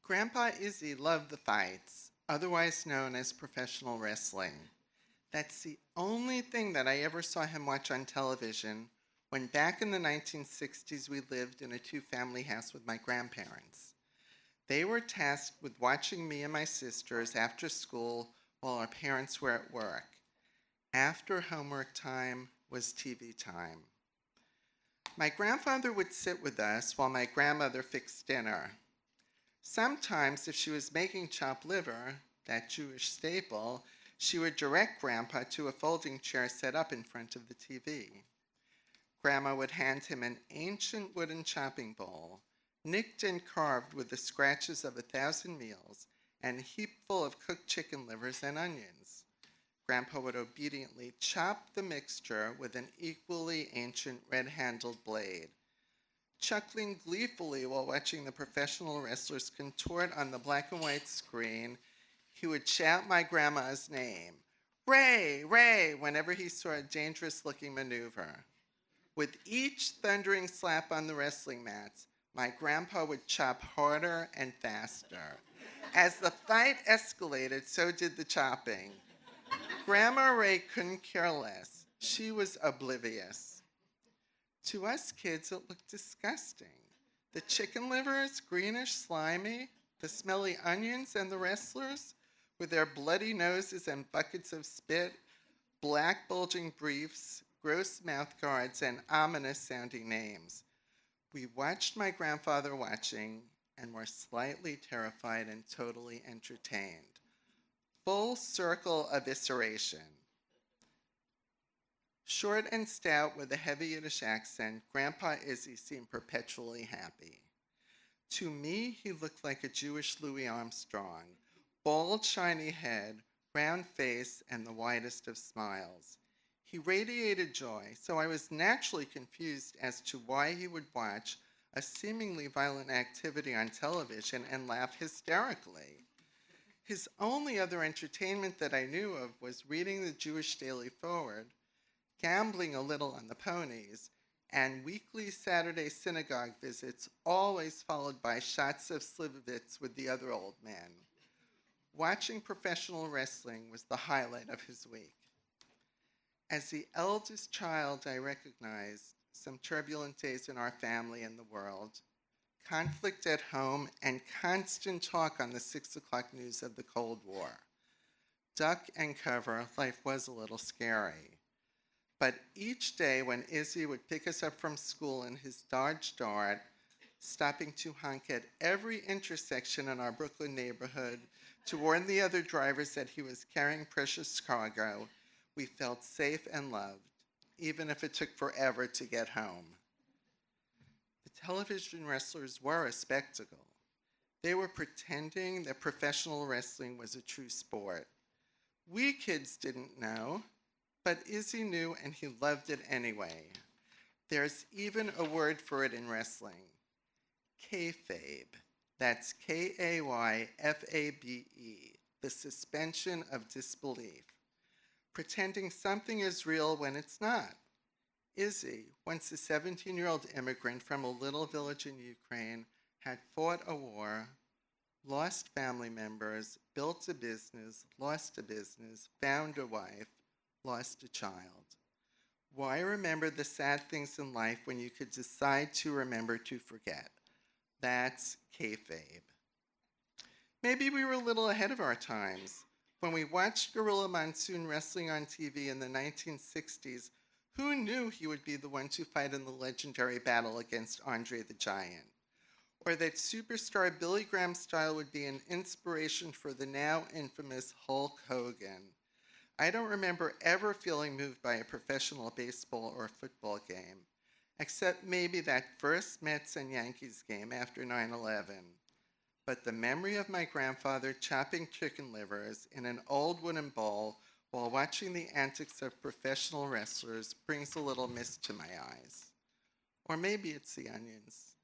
Grandpa Izzy loved the fights, otherwise known as professional wrestling. That's the only thing that I ever saw him watch on television when back in the 1960s we lived in a two-family house with my grandparents. They were tasked with watching me and my sisters after school while our parents were at work. After homework time was TV time. My grandfather would sit with us while my grandmother fixed dinner. Sometimes, if she was making chopped liver, that Jewish staple, she would direct Grandpa to a folding chair set up in front of the TV. Grandma would hand him an ancient wooden chopping bowl, nicked and carved with the scratches of 1,000 meals, and a heap full of cooked chicken livers and onions. Grandpa would obediently chop the mixture with an equally ancient red-handled blade. Chuckling gleefully while watching the professional wrestlers contort on the black and white screen, he would shout my grandma's name, "Ray, Ray," whenever he saw a dangerous-looking maneuver. With each thundering slap on the wrestling mats, my grandpa would chop harder and faster. As the fight escalated, so did the chopping. Grandma Ray couldn't care less. She was oblivious. To us kids, it looked disgusting. The chicken livers, greenish, slimy, the smelly onions, and the wrestlers, with their bloody noses and buckets of spit, black bulging briefs, gross mouth guards, and ominous-sounding names. We watched my grandfather watching and were slightly terrified and totally entertained. Full circle evisceration. Short and stout with a heavy Yiddish accent, Grandpa Izzy seemed perpetually happy. To me, he looked like a Jewish Louis Armstrong, bald, shiny head, round face, and the widest of smiles. He radiated joy, so I was naturally confused as to why he would watch a seemingly violent activity on television and laugh hysterically. His only other entertainment that I knew of was reading the Jewish Daily Forward, gambling a little on the ponies, and weekly Saturday synagogue visits, always followed by shots of slivovitz with the other old men. Watching professional wrestling was the highlight of his week. As the eldest child, I recognized some turbulent days in our family and the world, conflict at home, and constant talk on the 6 o'clock news of the Cold War. Duck and cover, life was a little scary. But each day when Izzy would pick us up from school in his Dodge Dart, stopping to honk at every intersection in our Brooklyn neighborhood to warn the other drivers that he was carrying precious cargo, we felt safe and loved, even if it took forever to get home. The television wrestlers were a spectacle. They were pretending that professional wrestling was a true sport. We kids didn't know, but Izzy knew and he loved it anyway. There's even a word for it in wrestling. Kayfabe. That's Kayfabe, the suspension of disbelief. Pretending something is real when it's not. Izzy, once a 17-year-old immigrant from a little village in Ukraine, had fought a war, lost family members, built a business, lost a business, found a wife, lost a child. Why remember the sad things in life when you could decide to remember to forget? That's kayfabe. Maybe we were a little ahead of our times. When we watched Gorilla Monsoon wrestling on TV in the 1960s, who knew he would be the one to fight in the legendary battle against Andre the Giant? Or that superstar Billy Graham style would be an inspiration for the now infamous Hulk Hogan? I don't remember ever feeling moved by a professional baseball or football game, except maybe that first Mets and Yankees game after 9/11. But the memory of my grandfather chopping chicken livers in an old wooden bowl while watching the antics of professional wrestlers brings a little mist to my eyes. Or maybe it's the onions.